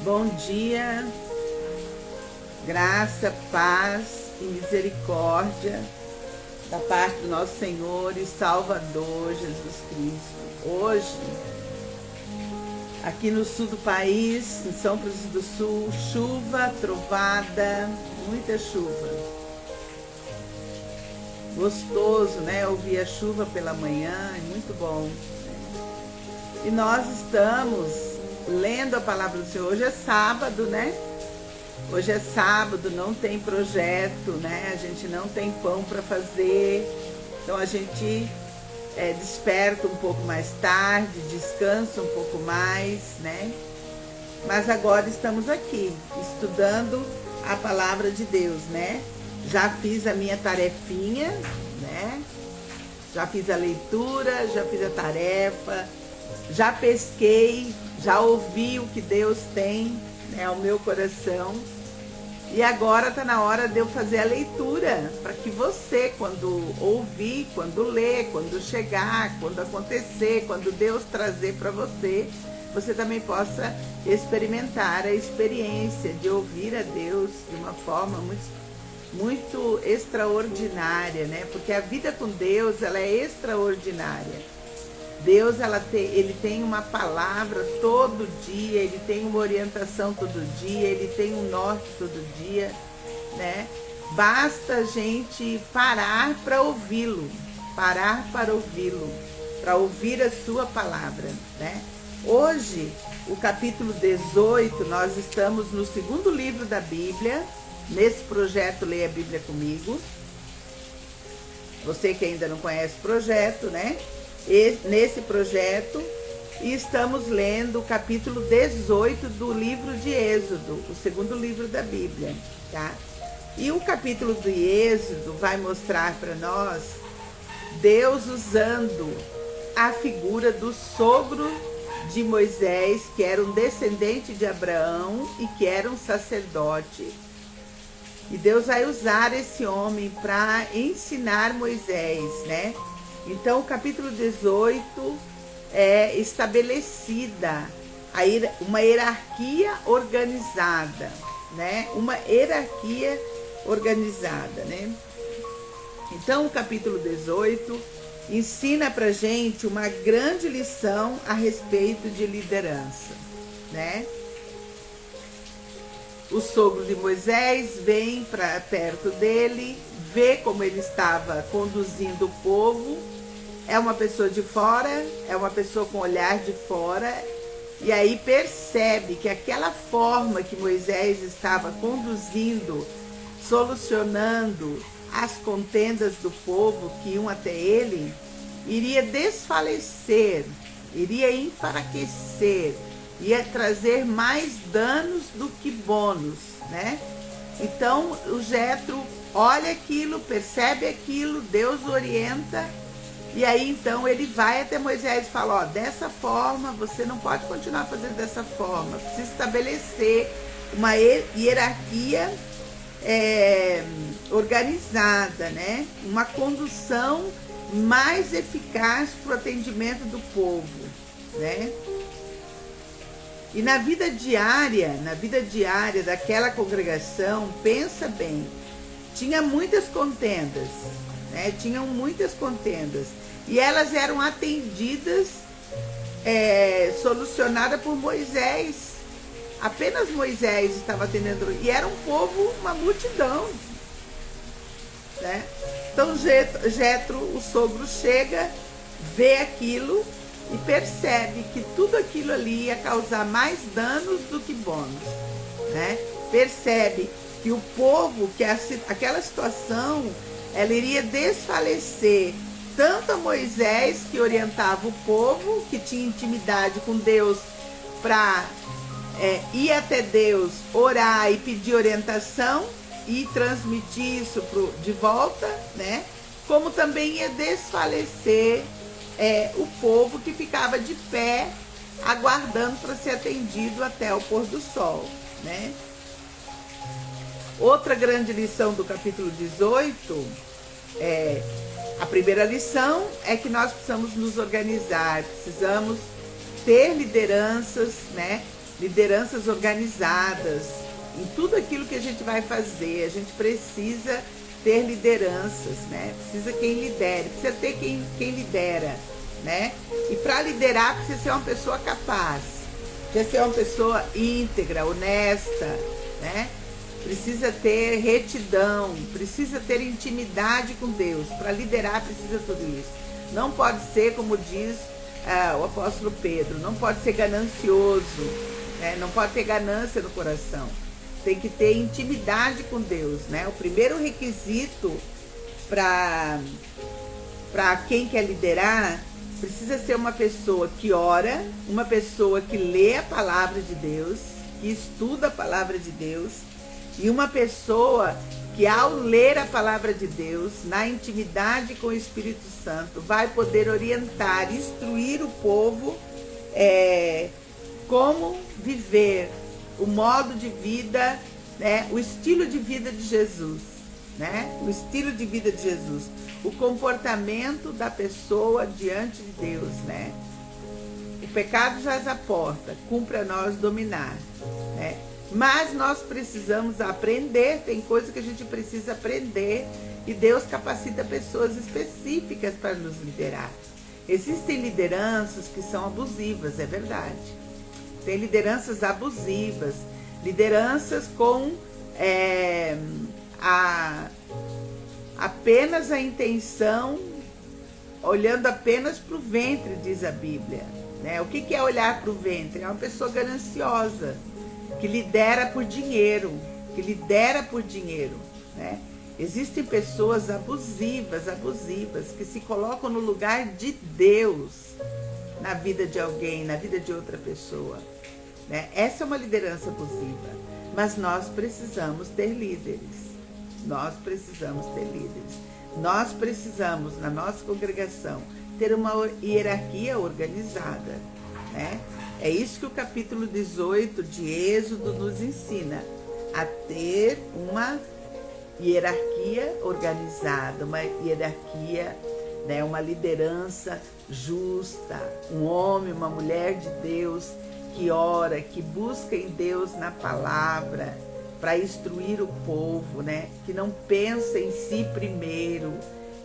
Bom dia, graça, paz e misericórdia da parte do nosso Senhor e Salvador Jesus Cristo. Hoje, aqui no sul do país, em São Francisco do Sul, chuva, trovada, muita chuva. Gostoso, né? Ouvir a chuva pela manhã, é muito bom. E nós estamos lendo a palavra do Senhor. Hoje é sábado, né? Hoje é sábado, não tem projeto, né? A gente não tem pão para fazer. Então a gente desperta um pouco mais tarde, descansa um pouco mais, né? Mas agora estamos aqui, estudando a palavra de Deus, né? Já fiz a minha tarefinha, né? Já fiz a leitura, já fiz a tarefa, já pesquei, já ouvi o que Deus tem, né, ao meu coração. E agora está na hora de eu fazer a leitura, para que você, quando ouvir, quando ler, quando chegar, quando acontecer, quando Deus trazer para você, você também possa experimentar a experiência de ouvir a Deus de uma forma muito extraordinária, né? Porque a vida com Deus, ela é extraordinária. Deus, ele tem uma palavra todo dia, ele tem uma orientação todo dia, ele tem um norte todo dia, né? Basta a gente parar para ouvi-lo, para ouvir a sua palavra, né? Hoje, o capítulo 18, nós estamos no segundo livro da Bíblia, nesse projeto Leia a Bíblia Comigo. Você que ainda não conhece o projeto, né? Nesse projeto, e estamos lendo o capítulo 18 do livro de Êxodo, o segundo livro da Bíblia, tá? E o capítulo de Êxodo vai mostrar para nós Deus usando a figura do sogro de Moisés, que era um descendente de Abraão e que era um sacerdote. E Deus vai usar esse homem para ensinar Moisés, né? Então, o capítulo 18 é estabelecida uma hierarquia organizada, né? Uma hierarquia organizada, né? Então, o capítulo 18 ensina pra gente uma grande lição a respeito de liderança, né? O sogro de Moisés vem para perto dele, vê como ele estava conduzindo o povo. É uma pessoa de fora, é uma pessoa com olhar de fora, e aí percebe que aquela forma que Moisés estava conduzindo, solucionando as contendas do povo que iam até ele, iria desfalecer, iria enfraquecer, ia trazer mais danos do que bônus, né? Então o Jetro olha aquilo, percebe aquilo, Deus orienta. E aí, então, ele vai até Moisés e fala, ó, dessa forma, você não pode continuar fazendo dessa forma. Precisa estabelecer uma hierarquia organizada, né? Uma condução mais eficaz para o atendimento do povo, né? E na vida diária daquela congregação, pensa bem, tinha muitas contendas, né? Tinham muitas contendas. E elas eram atendidas, solucionadas por Moisés. Apenas Moisés estava atendendo. E era um povo, uma multidão, né? Então Jetro, o sogro, chega, vê aquilo e percebe que tudo aquilo ali ia causar mais danos do que bônus, né? Percebe que o povo, que aquela situação, ela iria desfalecer tanto a Moisés, que orientava o povo, que tinha intimidade com Deus para ir até Deus, orar e pedir orientação e transmitir isso de volta, né? Como também ia desfalecer o povo que ficava de pé, aguardando para ser atendido até o pôr do sol, né? Outra grande lição do capítulo 18 a primeira lição é que nós precisamos nos organizar, precisamos ter lideranças, né, lideranças organizadas. Em tudo aquilo que a gente vai fazer, a gente precisa ter lideranças, né? Precisa quem lidere, precisa ter quem lidera, né? E para liderar precisa ser uma pessoa capaz, precisa ser uma pessoa íntegra, honesta, né? Precisa ter retidão, precisa ter intimidade com Deus. Para liderar precisa tudo isso. Não pode ser, como diz o apóstolo Pedro, não pode ser ganancioso, né? Não pode ter ganância no coração. Tem que ter intimidade com Deus, né? O primeiro requisito para quem quer liderar precisa ser uma pessoa que ora, uma pessoa que lê a palavra de Deus, que estuda a palavra de Deus, e uma pessoa que, ao ler a palavra de Deus, na intimidade com o Espírito Santo, vai poder orientar, instruir o povo como viver o modo de vida, né? O estilo de vida de Jesus, né? O estilo de vida de Jesus, o comportamento da pessoa diante de Deus, né? O pecado jaz à porta, cumpre a nós dominar, né? Mas nós precisamos aprender, tem coisa que a gente precisa aprender, e Deus capacita pessoas específicas para nos liderar. Existem lideranças que são abusivas, é verdade. Tem lideranças abusivas, lideranças com apenas a intenção, olhando apenas para o ventre, diz a Bíblia, né? O que é olhar para o ventre? É uma pessoa gananciosa, que lidera por dinheiro, né? Existem pessoas abusivas, que se colocam no lugar de Deus na vida de alguém, na vida de outra pessoa, né? Essa é uma liderança abusiva, mas nós precisamos ter líderes. Nós precisamos, na nossa congregação, ter uma hierarquia organizada, né? É isso que o capítulo 18 de Êxodo nos ensina, a ter uma hierarquia organizada, uma hierarquia, né, uma liderança justa, um homem, uma mulher de Deus que ora, que busca em Deus na palavra para instruir o povo, né? Que não pensa em si primeiro,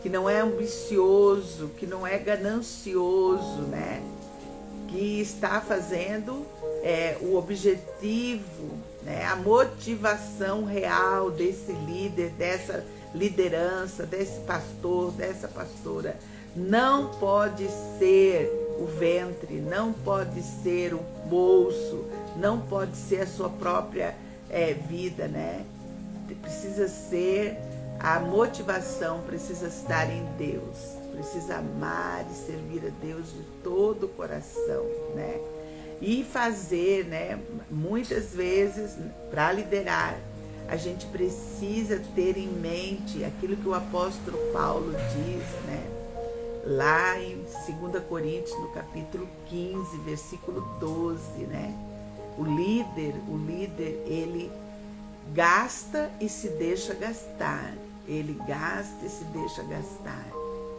que não é ambicioso, que não é ganancioso, né? Que está fazendo o objetivo, né? A motivação real desse líder, dessa liderança, desse pastor, dessa pastora. Não pode ser o ventre, não pode ser o bolso, não pode ser a sua própria vida, né? Precisa ser, a motivação precisa estar em Deus, precisa amar e servir a Deus de todo o coração, né? E fazer, né? Muitas vezes, para liderar, a gente precisa ter em mente aquilo que o apóstolo Paulo diz, né? Lá em 2 Coríntios, no capítulo 15, versículo 12, né? O líder, ele gasta e se deixa gastar. Ele gasta e se deixa gastar,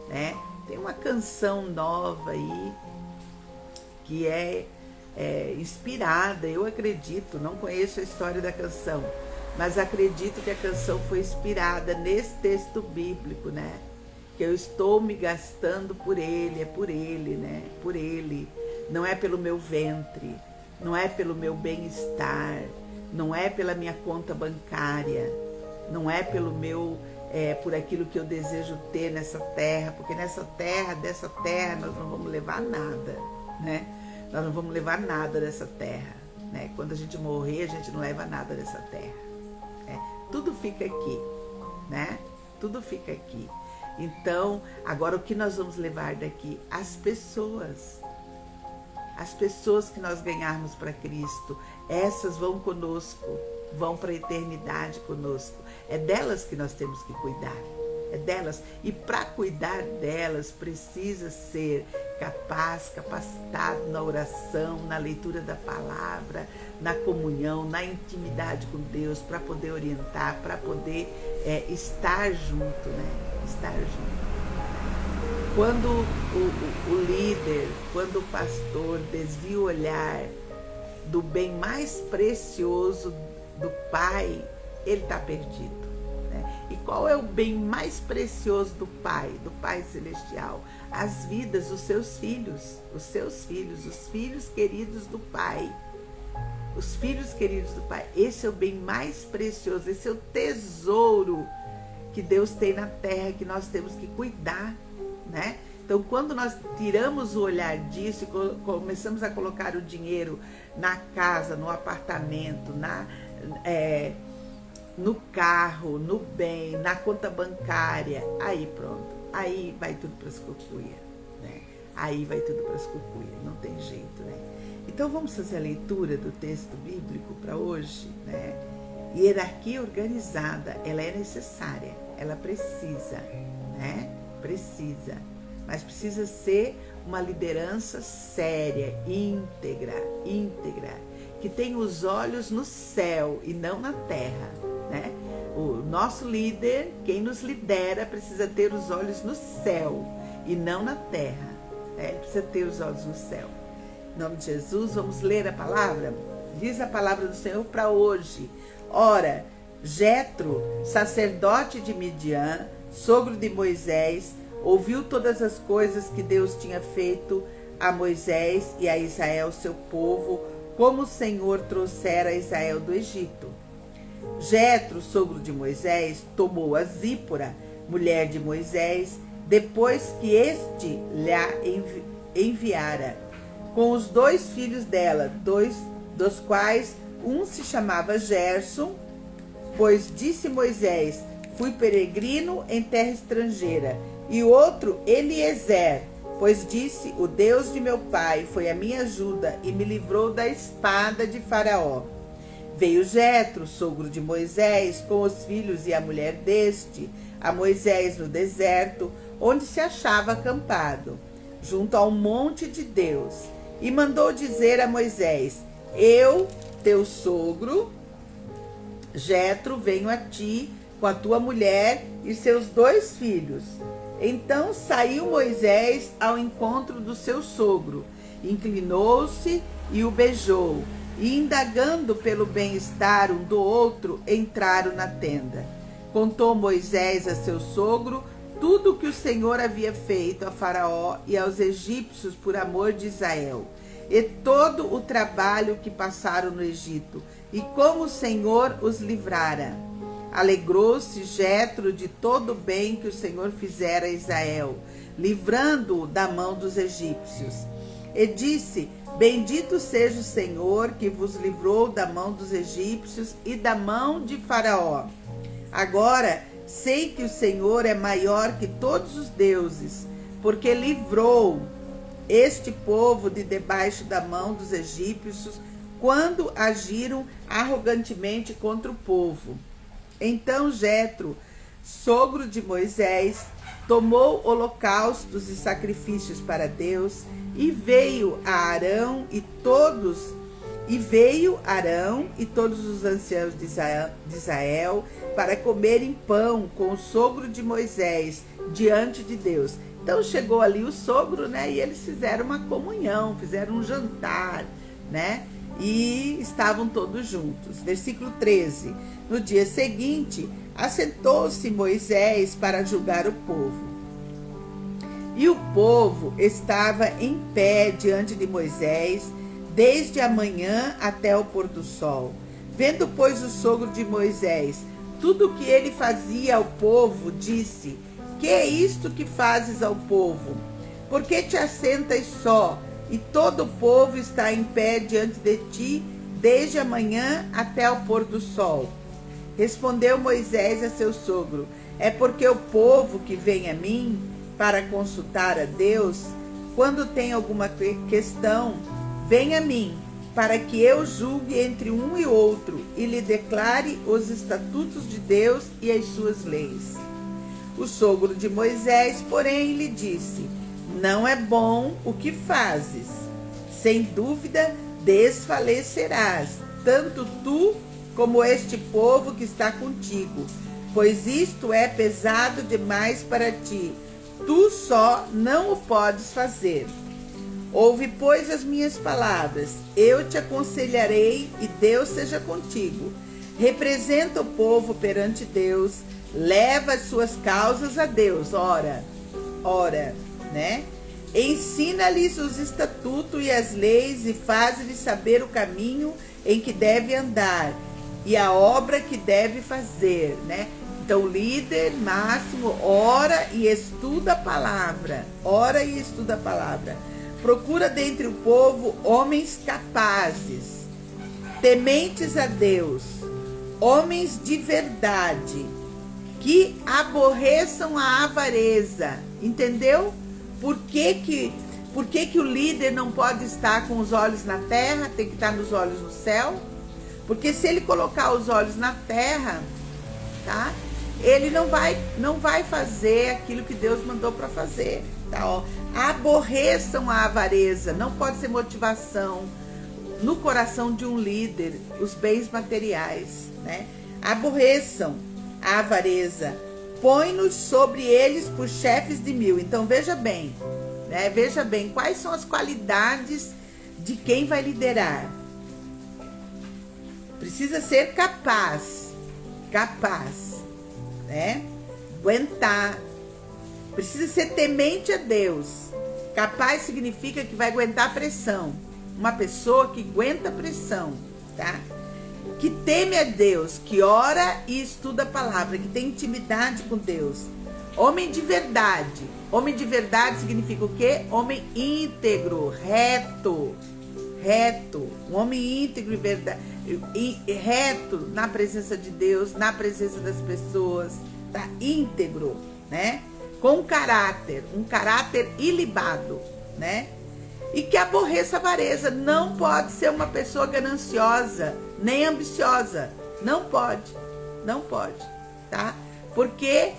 né? Tem uma canção nova aí que é inspirada, eu acredito, não conheço a história da canção, mas acredito que a canção foi inspirada nesse texto bíblico, né? Que eu estou me gastando por ele, é por ele, né? Por ele, não é pelo meu ventre, não é pelo meu bem-estar, não é pela minha conta bancária, não é pelo meu, por aquilo que eu desejo ter nessa terra, porque dessa terra nós não vamos levar nada, né? Nós não vamos levar nada dessa terra, né? Quando a gente morrer, a gente não leva nada dessa terra. Tudo fica aqui, né? Tudo fica aqui. Então, agora o que nós vamos levar daqui? As pessoas que nós ganharmos para Cristo, essas vão conosco, vão para a eternidade conosco. É delas que nós temos que cuidar, é delas. E para cuidar delas, precisa ser capacitado na oração, na leitura da palavra, na comunhão, na intimidade com Deus, para poder orientar, para poder estar junto, né? Estar junto. Quando o líder, quando o pastor desvia o olhar do bem mais precioso do Pai, ele está perdido. E qual é o bem mais precioso do Pai Celestial? As vidas dos seus filhos, os filhos queridos do Pai. Os filhos queridos do Pai. Esse é o bem mais precioso, esse é o tesouro que Deus tem na terra, que nós temos que cuidar, né? Então, quando nós tiramos o olhar disso e começamos a colocar o dinheiro na casa, no apartamento, no carro, no bem, na conta bancária, aí pronto, aí vai tudo para as cucuias, né? Aí vai tudo para as cucuias, não tem jeito, né? Então vamos fazer a leitura do texto bíblico para hoje, né? Hierarquia organizada, ela é necessária, ela precisa, né? Precisa, mas precisa ser uma liderança séria, íntegra, que tem os olhos no céu e não na terra, né? O nosso líder, quem nos lidera, precisa ter os olhos no céu e não na terra, né? Ele precisa ter os olhos no céu. Em nome de Jesus, vamos ler a palavra? Diz a palavra do Senhor para hoje. Ora, Jetro, sacerdote de Midian, sogro de Moisés, ouviu todas as coisas que Deus tinha feito a Moisés e a Israel, seu povo, como o Senhor trouxera a Israel do Egito. Jetro, sogro de Moisés, tomou a Zípora, mulher de Moisés, depois que este lhe enviara, com os 2 filhos dela, dos quais um se chamava Gerson, pois disse Moisés, fui peregrino em terra estrangeira, e o outro Eliezer, pois disse, o Deus de meu pai foi a minha ajuda e me livrou da espada de Faraó. Veio Jetro, sogro de Moisés, com os filhos e a mulher deste, a Moisés no deserto, onde se achava acampado, junto ao monte de Deus, e mandou dizer a Moisés, eu, teu sogro, Jetro, venho a ti com a tua mulher e seus 2 filhos. Então saiu Moisés ao encontro do seu sogro, inclinou-se e o beijou, e indagando pelo bem-estar um do outro, entraram na tenda. Contou Moisés a seu sogro tudo o que o Senhor havia feito a Faraó e aos egípcios por amor de Israel, e todo o trabalho que passaram no Egito, e como o Senhor os livrara. Alegrou-se Jetro de todo o bem que o Senhor fizera a Israel, livrando-o da mão dos egípcios. E disse, bendito seja o Senhor que vos livrou da mão dos egípcios e da mão de Faraó. Agora sei que o Senhor é maior que todos os deuses, porque livrou este povo de debaixo da mão dos egípcios, quando agiram arrogantemente contra o povo. Então Jetro, sogro de Moisés, tomou holocaustos e sacrifícios para Deus, e veio Arão e todos os anciãos de Israel para comerem pão com o sogro de Moisés diante de Deus. Então chegou ali o sogro, né? E eles fizeram uma comunhão, fizeram um jantar, né? E estavam todos juntos. Versículo 13. No dia seguinte, assentou-se Moisés para julgar o povo. E o povo estava em pé diante de Moisés, desde a manhã até o pôr do sol. Vendo, pois, o sogro de Moisés tudo o que ele fazia ao povo, disse, que é isto que fazes ao povo? Por que te assentas só, e todo o povo está em pé diante de ti, desde a manhã até o pôr do sol? Respondeu Moisés a seu sogro, é porque o povo que vem a mim para consultar a Deus, quando tem alguma questão, vem a mim, para que eu julgue entre um e outro, e lhe declare os estatutos de Deus e as suas leis. O sogro de Moisés, porém, lhe disse, não é bom o que fazes. Sem dúvida, desfalecerás, tanto tu como este povo que está contigo, pois isto é pesado demais para ti. Tu só não o podes fazer. Ouve, pois, as minhas palavras. Eu te aconselharei e Deus seja contigo. Representa o povo perante Deus. Leva as suas causas a Deus. Ora, né? Ensina-lhes os estatutos e as leis e faz-lhes saber o caminho em que deve andar e a obra que deve fazer, né? Então, o líder máximo ora e estuda a palavra. Ora e estuda a palavra. Procura dentre o povo homens capazes, tementes a Deus, homens de verdade, que aborreçam a avareza. Entendeu? Por que o líder não pode estar com os olhos na terra, tem que estar nos olhos no céu? Porque se ele colocar os olhos na terra, tá? Ele não vai fazer aquilo que Deus mandou para fazer, tá? Ó, aborreçam a avareza, não pode ser motivação no coração de um líder os bens materiais, né? Aborreçam a avareza. Põe-nos sobre eles por chefes de 1000. Então veja bem, né? Veja bem quais são as qualidades de quem vai liderar. Precisa ser capaz, né? Aguentar. Precisa ser temente a Deus. Capaz significa que vai aguentar pressão. Uma pessoa que aguenta pressão, tá? Que teme a Deus, que ora e estuda a palavra, que tem intimidade com Deus. Homem de verdade. Homem de verdade significa o quê? Homem íntegro, reto. Um homem íntegro e verdade, reto na presença de Deus, na presença das pessoas, tá? Íntegro, né? Com caráter, um caráter ilibado, né? E que aborreça a avareza. Não pode ser uma pessoa gananciosa, nem ambiciosa. Não pode, tá? Porque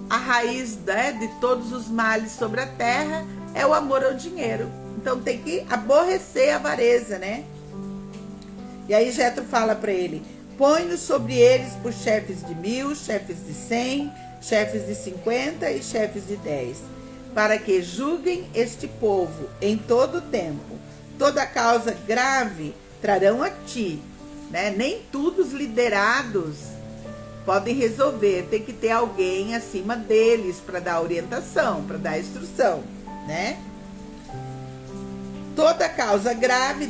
a raiz, né, de todos os males sobre a terra é o amor ao dinheiro. Então tem que aborrecer a avareza, né? E aí Jetro fala para ele: põe-nos sobre eles por chefes de 1000, chefes de 100, chefes de 50 e chefes de 10, para que julguem este povo em todo o tempo. Toda causa grave trarão a ti, né? Nem todos os liderados podem resolver, tem que ter alguém acima deles para dar orientação, para dar instrução, né? Toda causa grave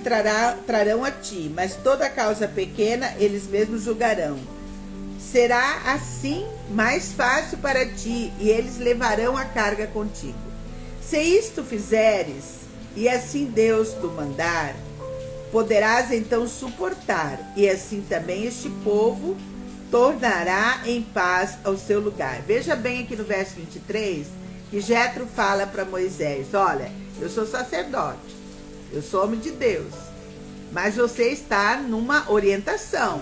trarão a ti, mas toda causa pequena eles mesmos julgarão. Será assim mais fácil para ti, e eles levarão a carga contigo. Se isto fizeres, e assim Deus te mandar, poderás então suportar, e assim também este povo tornará em paz ao seu lugar. Veja bem aqui no verso 23, que Jetro fala para Moisés: olha, eu sou sacerdote, eu sou homem de Deus, mas você está numa orientação.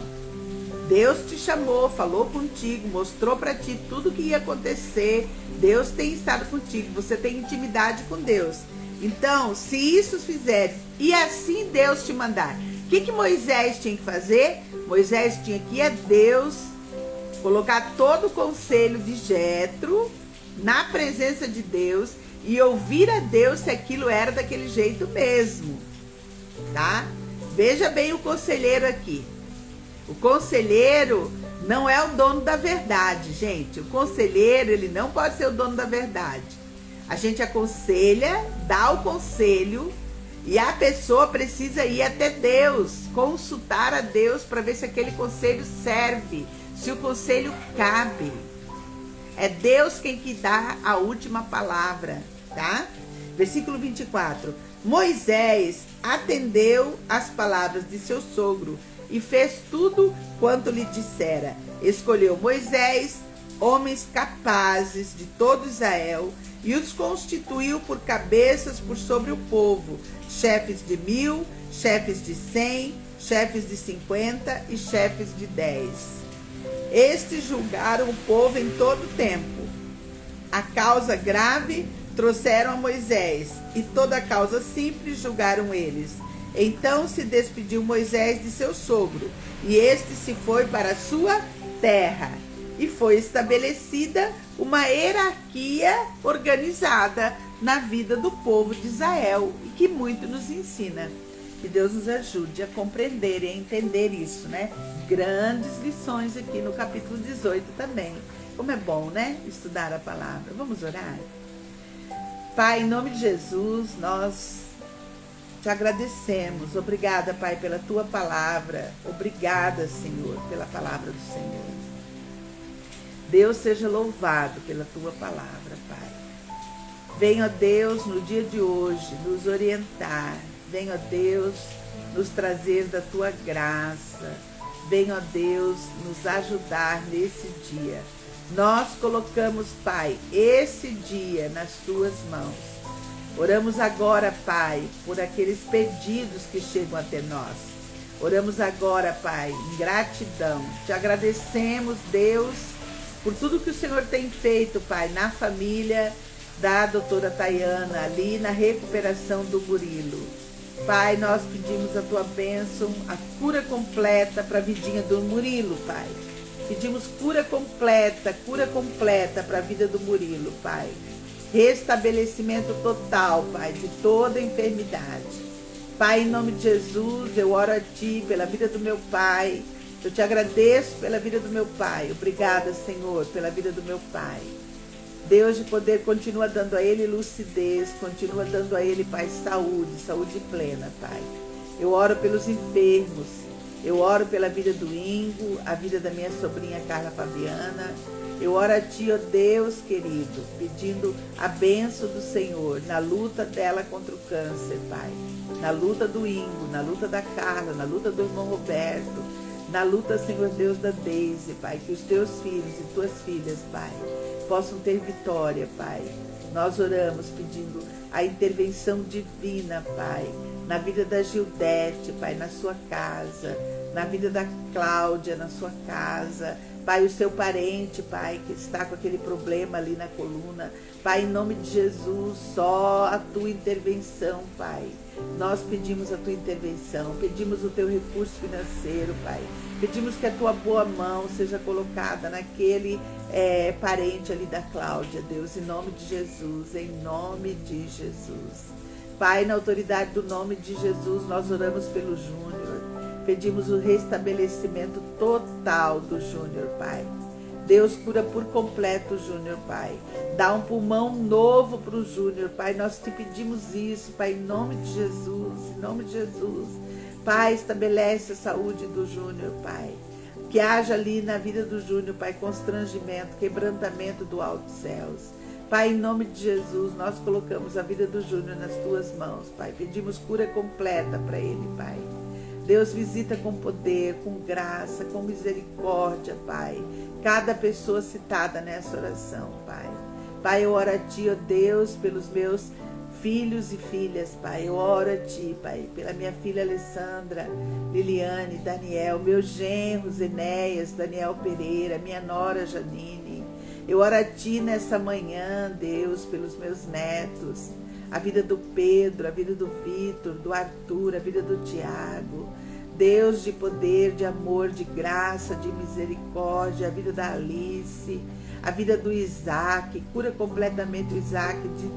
Deus te chamou, falou contigo, mostrou para ti tudo o que ia acontecer. Deus tem estado contigo, você tem intimidade com Deus. Então, se isso fizeres, e assim Deus te mandar, o que Moisés tinha que fazer? Moisés tinha que ir a Deus, colocar todo o conselho de Jetro na presença de Deus e ouvir a Deus se aquilo era daquele jeito mesmo, tá? Veja bem o conselheiro aqui. O conselheiro não é o dono da verdade, gente. O conselheiro, ele não pode ser o dono da verdade. A gente aconselha, dá o conselho, e a pessoa precisa ir até Deus, consultar a Deus para ver se aquele conselho serve, se o conselho cabe. É Deus quem que dá a última palavra, tá? Versículo 24. Moisés atendeu às palavras de seu sogro e fez tudo quanto lhe dissera. Escolheu Moisés homens capazes de todo Israel e os constituiu por cabeças por sobre o povo, chefes de 1000, chefes de 100, chefes de 50 e chefes de 10. Estes julgaram o povo em todo o tempo. A causa grave trouxeram a Moisés, e toda a causa simples julgaram eles. Então se despediu Moisés de seu sogro, e este se foi para a sua terra. E foi estabelecida uma hierarquia organizada na vida do povo de Israel e que muito nos ensina. Que Deus nos ajude a compreender e a entender isso, né? Grandes lições aqui no capítulo 18 também. Como é bom, né? Estudar a palavra. Vamos orar? Pai, em nome de Jesus, nós te agradecemos. Obrigada, Pai, pela tua palavra. Obrigada, Senhor, pela palavra do Senhor. Deus seja louvado pela tua palavra, Pai. Venha, Deus, no dia de hoje, nos orientar. Venha, Deus, nos trazer da tua graça. Venha, Deus, nos ajudar nesse dia. Nós colocamos, Pai, esse dia nas tuas mãos. Oramos agora, Pai, por aqueles pedidos que chegam até nós. Oramos agora, Pai, em gratidão. Te agradecemos, Deus, por tudo que o Senhor tem feito, Pai, na família da doutora Tayana, ali na recuperação do Murilo. Pai, nós pedimos a tua bênção, a cura completa para a vidinha do Murilo, Pai. Pedimos cura completa para a vida do Murilo, Pai. Restabelecimento total, Pai, de toda enfermidade. Pai, em nome de Jesus, eu oro a Ti pela vida do meu pai. Eu te agradeço pela vida do meu pai. Obrigada, Senhor, pela vida do meu pai. Deus de poder, continua dando a ele lucidez, continua dando a ele, Pai, saúde plena, Pai. Eu oro pelos enfermos, eu oro pela vida do Ingo, a vida da minha sobrinha Carla Fabiana. Eu oro a Ti, ó Deus querido, pedindo a bênção do Senhor na luta dela contra o câncer, Pai. Na luta do Ingo, na luta da Carla, na luta do irmão Roberto, na luta, Senhor Deus, da Deise, Pai. Que os Teus filhos e Tuas filhas, Pai, possam ter vitória, Pai. Nós oramos pedindo a intervenção divina, Pai, na vida da Gildete, Pai, na sua casa, na vida da Cláudia, na sua casa, Pai, o seu parente, Pai, que está com aquele problema ali na coluna, Pai, em nome de Jesus, só a Tua intervenção, Pai. Nós pedimos a Tua intervenção, pedimos o Teu recurso financeiro, Pai. Pedimos que a Tua boa mão seja colocada naquele parente ali da Cláudia, Deus, em nome de Jesus, em nome de Jesus. Pai, na autoridade do nome de Jesus, nós oramos pelo Júnior. Pedimos o restabelecimento total do Júnior, Pai. Deus, cura por completo o Júnior, Pai. Dá um pulmão novo para o Júnior, Pai. Nós te pedimos isso, Pai, em nome de Jesus, em nome de Jesus. Pai, estabelece a saúde do Júnior, Pai. Que haja ali na vida do Júnior, Pai, constrangimento, quebrantamento do alto céus. Pai, em nome de Jesus, nós colocamos a vida do Júnior nas Tuas mãos, Pai. Pedimos cura completa para ele, Pai. Deus, visita com poder, com graça, com misericórdia, Pai, cada pessoa citada nessa oração, Pai. Pai, eu oro a Ti, ó Deus, pelos meus filhos e filhas, Pai. Eu oro a Ti, Pai, pela minha filha Alessandra, Liliane, Daniel, meus genros, Enéas, Daniel Pereira, minha nora Janine. Eu oro a Ti nessa manhã, Deus, pelos meus netos, a vida do Pedro, a vida do Vitor, do Arthur, a vida do Tiago. Deus de poder, de amor, de graça, de misericórdia, a vida da Alice, a vida do Isaac, cura completamente o Isaac de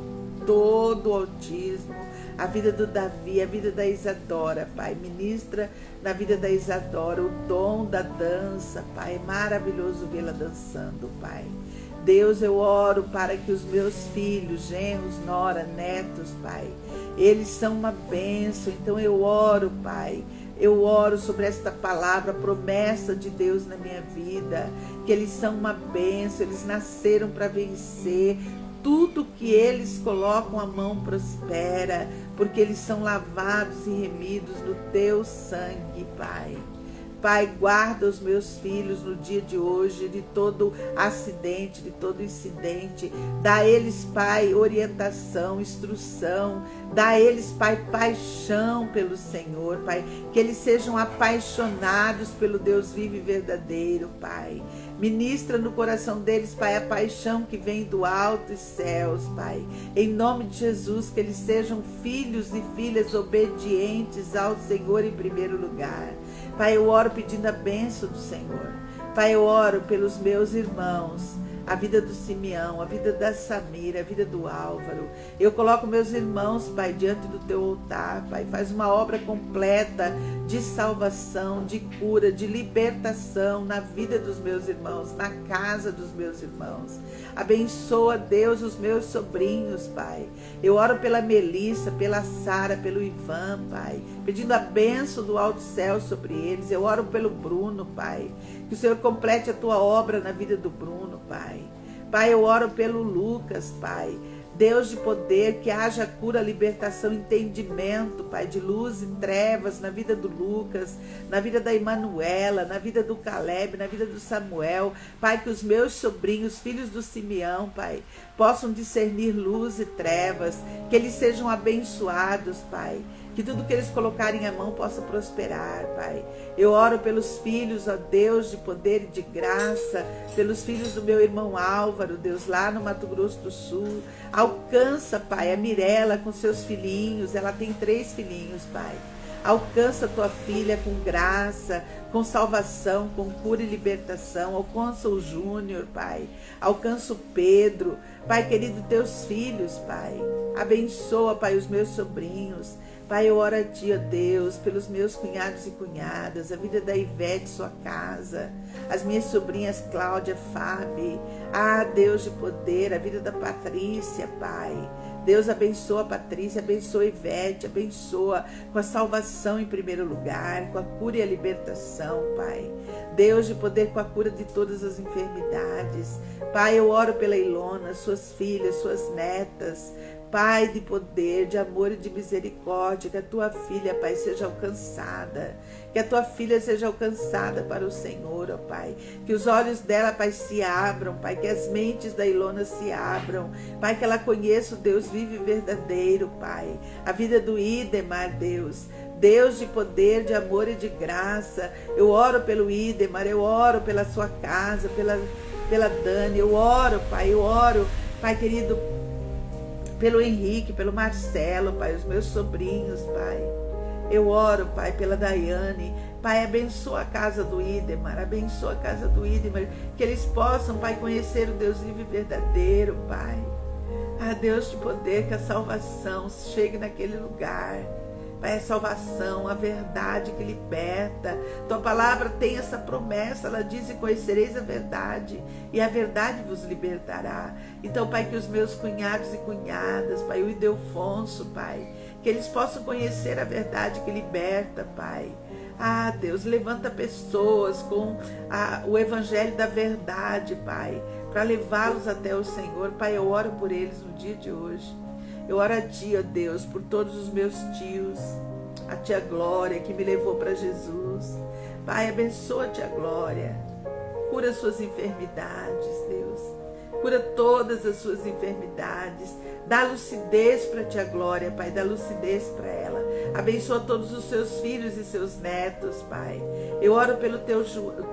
todo o autismo, a vida do Davi, a vida da Isadora, Pai. Ministra na vida da Isadora o dom da dança, Pai. É maravilhoso vê-la dançando, Pai. Deus, eu oro para que os meus filhos, genros, nora, netos, Pai, eles são uma bênção. Então eu oro, Pai, eu oro sobre esta palavra, promessa de Deus na minha vida, que eles são uma bênção, eles nasceram para vencer. Tudo que eles colocam a mão prospera, porque eles são lavados e remidos no Teu sangue, Pai. Pai, guarda os meus filhos no dia de hoje, de todo acidente, de todo incidente. Dá a eles, Pai, orientação, instrução. Dá a eles, Pai, paixão pelo Senhor, Pai. Que eles sejam apaixonados pelo Deus vivo e verdadeiro, Pai. Ministra no coração deles, Pai, a paixão que vem do alto dos céus, Pai. Em nome de Jesus, que eles sejam filhos e filhas obedientes ao Senhor em primeiro lugar. Pai, eu oro pedindo a bênção do Senhor. Pai, eu oro pelos meus irmãos, a vida do Simeão, a vida da Samira, a vida do Álvaro. Eu coloco meus irmãos, Pai, diante do teu altar, Pai. Faz uma obra completa de salvação, de cura, de libertação na vida dos meus irmãos, na casa dos meus irmãos. Abençoa, Deus, os meus sobrinhos, Pai. Eu oro pela Melissa, pela Sara, pelo Ivan, Pai, pedindo a bênção do alto céu sobre eles. Eu oro pelo Bruno, Pai, que o Senhor complete a tua obra na vida do Bruno, Pai. Pai, eu oro pelo Lucas, Pai. Deus de poder, que haja cura, libertação, entendimento, Pai, de luz e trevas na vida do Lucas, na vida da Emanuela, na vida do Caleb, na vida do Samuel. Pai, que os meus sobrinhos, filhos do Simeão, Pai, possam discernir luz e trevas, que eles sejam abençoados, Pai. Que tudo que eles colocarem a mão possa prosperar, Pai. Eu oro pelos filhos, ó Deus, de poder e de graça, pelos filhos do meu irmão Álvaro, Deus, lá no Mato Grosso do Sul. Alcança, Pai, a Mirella com seus filhinhos, ela tem 3 filhinhos, Pai. Alcança a tua filha com graça, com salvação, com cura e libertação. Alcança o Júnior, Pai. Alcança o Pedro. Pai querido, teus filhos, Pai. Abençoa, Pai, os meus sobrinhos. Pai, eu oro a Ti, ó Deus, pelos meus cunhados e cunhadas, a vida da Ivete, sua casa, as minhas sobrinhas Cláudia, Fábio, Deus de poder, a vida da Patrícia, Pai. Deus abençoa a Patrícia, abençoa a Ivete, abençoa com a salvação em primeiro lugar, com a cura e a libertação, Pai. Deus de poder, com a cura de todas as enfermidades. Pai, eu oro pela Ilona, suas filhas, suas netas. Pai de poder, de amor e de misericórdia, que a tua filha, Pai, seja alcançada. Que a tua filha seja alcançada para o Senhor, ó Pai. Que os olhos dela, Pai, se abram, Pai. Que as mentes da Ilona se abram. Pai, que ela conheça o Deus vivo e verdadeiro, Pai. A vida do Idemar, Deus. Deus de poder, de amor e de graça. Eu oro pelo Idemar, eu oro pela sua casa, pela Dani. Eu oro, Pai, Pai querido, pelo Henrique, pelo Marcelo, Pai, os meus sobrinhos, Pai. Eu oro, Pai, pela Daiane. Pai, abençoa a casa do Idemar, abençoa a casa do Idemar, que eles possam, Pai, conhecer o Deus vivo e verdadeiro, Pai. Deus de poder, que a salvação chegue naquele lugar. Pai, a salvação, a verdade que liberta. Tua palavra tem essa promessa, ela diz: e conhecereis a verdade, e a verdade vos libertará. Então, Pai, que os meus cunhados e cunhadas, Pai, o Ildefonso, Pai, que eles possam conhecer a verdade que liberta, Pai. Deus, levanta pessoas com o evangelho da verdade, Pai, para levá-los até o Senhor. Pai, eu oro por eles no dia de hoje. Eu oro a Ti, ó Deus, por todos os meus tios, a Tia Glória, que me levou para Jesus. Pai, abençoa a Tia Glória, cura suas enfermidades, Deus. Cura todas as suas enfermidades. Dá lucidez para a Tia Glória, Pai, dá lucidez para ela. Abençoa todos os seus filhos e seus netos, Pai. Eu oro pelo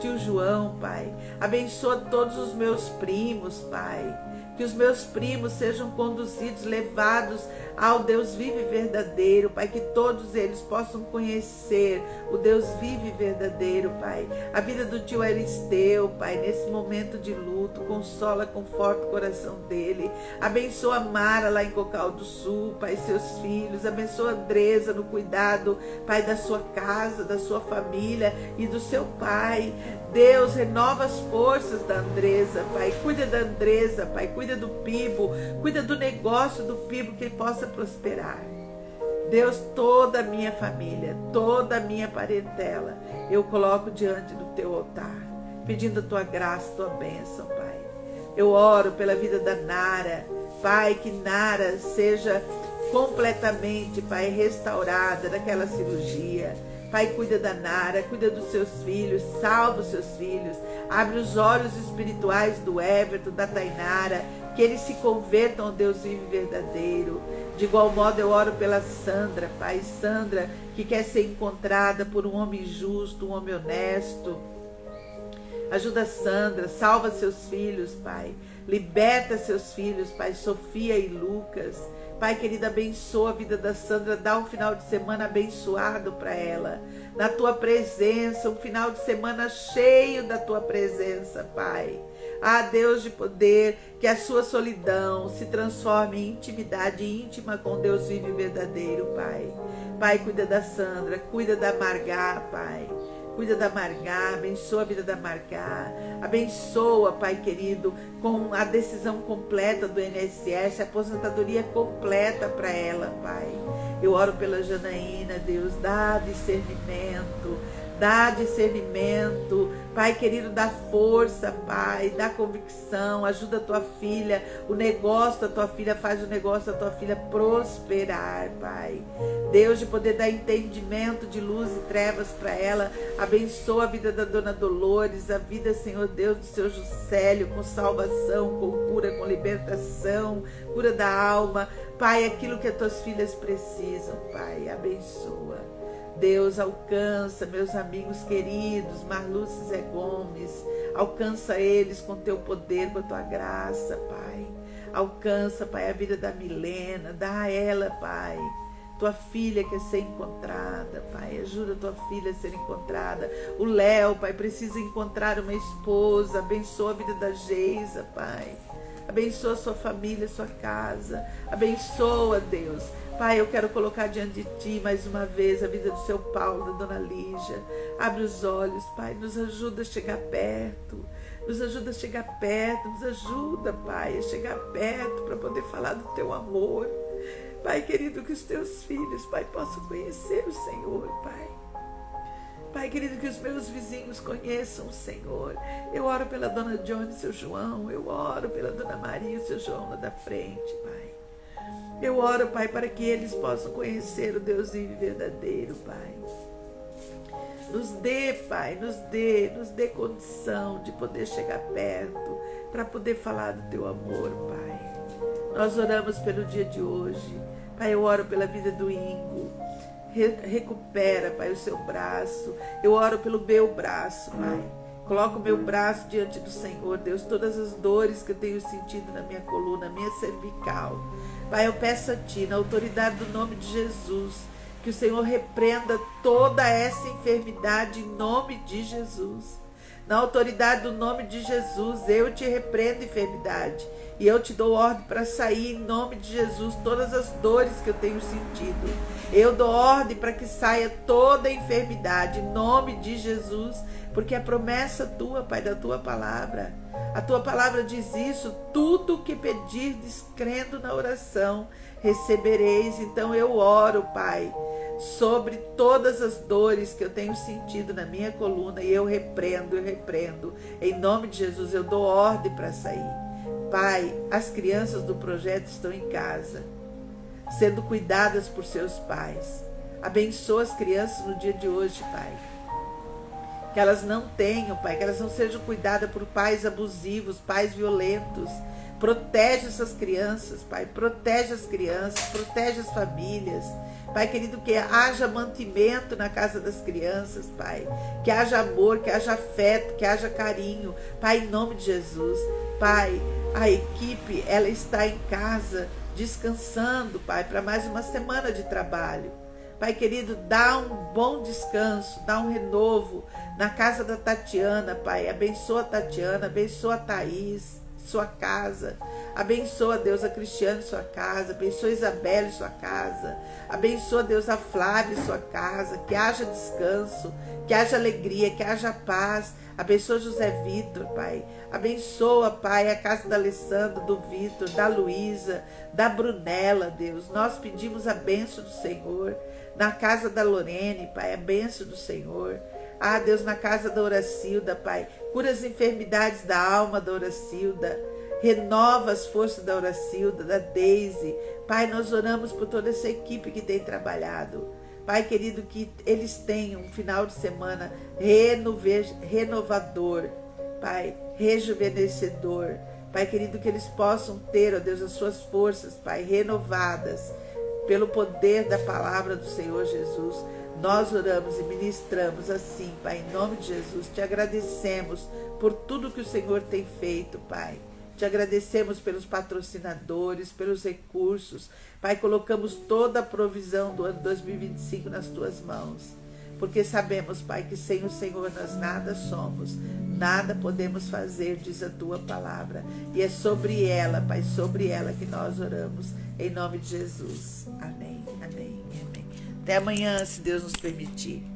tio João, Pai. Abençoa todos os meus primos, Pai. Que os meus primos sejam conduzidos, levados ao Deus vivo e verdadeiro, Pai. Que todos eles possam conhecer o Deus vivo e verdadeiro, Pai. A vida do tio Aristeu, Pai, nesse momento de luto, consola, conforta o coração dele. Abençoa a Mara lá em Cocal do Sul, Pai, seus filhos. Abençoa a Andresa no cuidado, Pai, da sua casa, da sua família e do seu pai. Deus, renova as forças da Andresa, Pai. Cuida da Andresa, Pai. Cuida do Pibo. Cuida do negócio do Pibo, que ele possa prosperar. Deus, toda a minha família, toda a minha parentela, eu coloco diante do Teu altar, pedindo a Tua graça, a Tua bênção, Pai. Eu oro pela vida da Nara, Pai, que Nara seja completamente, Pai, restaurada daquela cirurgia. Pai, cuida da Nara, cuida dos seus filhos, salva os seus filhos, abre os olhos espirituais do Everton, da Tainara, que eles se convertam ao Deus vivo e verdadeiro. De igual modo eu oro pela Sandra, Pai, Sandra, que quer ser encontrada por um homem justo, um homem honesto. Ajuda a Sandra, salva seus filhos, Pai, liberta seus filhos, Pai, Sofia e Lucas. Pai querido, abençoa a vida da Sandra, dá um final de semana abençoado para ela, na Tua presença, um final de semana cheio da Tua presença, Pai. Deus de poder, que a sua solidão se transforme em intimidade íntima com Deus vivo e verdadeiro, Pai. Pai, cuida da Sandra, cuida da Margá, Pai. Cuida da Margá, abençoa a vida da Margá, abençoa, Pai querido, com a decisão completa do INSS, a aposentadoria completa para ela, Pai. Eu oro pela Janaína, Deus, dá discernimento, Pai querido, dá força, Pai, dá convicção, ajuda a tua filha, o negócio da tua filha, faz o negócio da tua filha prosperar, Pai. Deus de poder dar entendimento de luz e trevas para ela, abençoa a vida da Dona Dolores, a vida, Senhor Deus, do seu Juscelio, com salvação, com cura, com libertação, cura da alma, Pai, aquilo que as tuas filhas precisam, Pai, abençoa. Deus, alcança meus amigos queridos, Marluce e Zé Gomes, alcança eles com teu poder, com a tua graça, Pai. Alcança, Pai, a vida da Milena, dá a ela, Pai, tua filha quer ser encontrada, Pai, ajuda tua filha a ser encontrada. O Léo, Pai, precisa encontrar uma esposa, abençoa a vida da Geisa, Pai. Abençoa a sua família, a sua casa, abençoa, Deus. Pai, eu quero colocar diante de Ti mais uma vez a vida do seu Paulo, da Dona Lígia. Abre os olhos, Pai, nos ajuda a chegar perto, nos ajuda a chegar perto, nos ajuda, Pai, a chegar perto para poder falar do Teu amor. Pai querido, que os Teus filhos, Pai, possam conhecer o Senhor, Pai. Pai querido, que os meus vizinhos conheçam o Senhor. Eu oro pela Dona Johnny e seu João, eu oro pela Dona Maria e seu João lá da frente, Pai. Eu oro, Pai, para que eles possam conhecer o Deus vivo e verdadeiro, Pai. Nos dê, Pai, nos dê condição de poder chegar perto, para poder falar do Teu amor, Pai. Nós oramos pelo dia de hoje. Pai, eu oro pela vida do Ingo. Recupera, Pai, o seu braço. Eu oro pelo meu braço, Pai. Coloco o meu braço diante do Senhor, Deus, todas as dores que eu tenho sentido na minha coluna, minha cervical. Pai, eu peço a Ti, na autoridade do nome de Jesus, que o Senhor repreenda toda essa enfermidade em nome de Jesus. Na autoridade do nome de Jesus, eu te repreendo, enfermidade, e eu te dou ordem para sair em nome de Jesus, todas as dores que eu tenho sentido. Eu dou ordem para que saia toda a enfermidade em nome de Jesus, porque é promessa tua, Pai, da tua palavra. A tua palavra diz isso: tudo o que pedirdes crendo na oração, recebereis. Então eu oro, Pai, sobre todas as dores que eu tenho sentido na minha coluna, e eu repreendo. Em nome de Jesus, eu dou ordem para sair. Pai, as crianças do projeto estão em casa, sendo cuidadas por seus pais. Abençoa as crianças no dia de hoje, Pai. Que elas não tenham, Pai, que elas não sejam cuidadas por pais abusivos, pais violentos. Protege essas crianças, Pai, protege as crianças, protege as famílias. Pai querido, que haja mantimento na casa das crianças, Pai. Que haja amor, que haja afeto, que haja carinho. Pai, em nome de Jesus. Pai, a equipe, ela está em casa, descansando, Pai, para mais uma semana de trabalho. Pai querido, dá um bom descanso, dá um renovo na casa da Tatiana, Pai. Abençoa a Tatiana, abençoa a Thaís, sua casa. Abençoa, Deus, a Cristiane, sua casa. Abençoa a Isabela, sua casa. Abençoa, Deus, a Flávia, sua casa. Que haja descanso, que haja alegria, que haja paz. Abençoa José Vitor, Pai. Abençoa, Pai, a casa da Alessandra, do Vitor, da Luísa, da Brunella, Deus. Nós pedimos a bênção do Senhor. Na casa da Lorene, Pai, a bênção do Senhor. Deus, na casa da Horacilda, Pai. Cura as enfermidades da alma da Horacilda. Renova as forças da Horacilda, da Deise. Pai, nós oramos por toda essa equipe que tem trabalhado. Pai querido, que eles tenham um final de semana renovador, Pai, rejuvenescedor. Pai querido, que eles possam ter, ó Deus, as suas forças, Pai, renovadas pelo poder da palavra do Senhor Jesus. Nós oramos e ministramos assim, Pai, em nome de Jesus. Te agradecemos por tudo que o Senhor tem feito, Pai. Te agradecemos pelos patrocinadores, pelos recursos. Pai, colocamos toda a provisão do ano 2025 nas Tuas mãos. porque sabemos, Pai, que sem o Senhor nós nada somos, nada podemos fazer, diz a tua palavra. E é sobre ela, Pai, sobre ela que nós oramos, em nome de Jesus. Amém, amém, amém. Até amanhã, se Deus nos permitir.